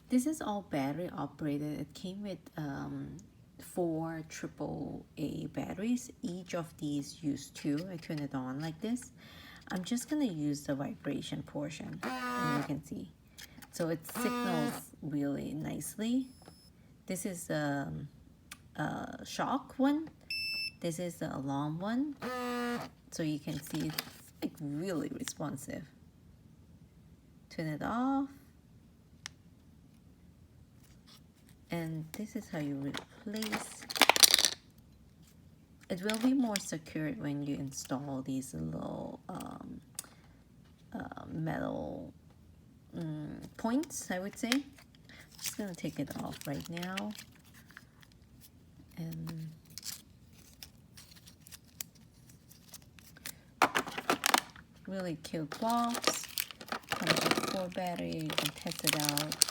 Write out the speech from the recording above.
This is all battery operated. It came with 4 AAA batteries. Each of these use 2. I turn it on like this. I'm just gonna use the vibration portion, and you can see. So it signals really nicely. This is the shock one. This is the alarm one. So you can see it's like really responsive. Turn it off. And this is how you replace. It will be more secure when you install these little metal points, I would say. I'm just gonna take it off right now. And really cute box. Comes with 4 batteries. You can test it out.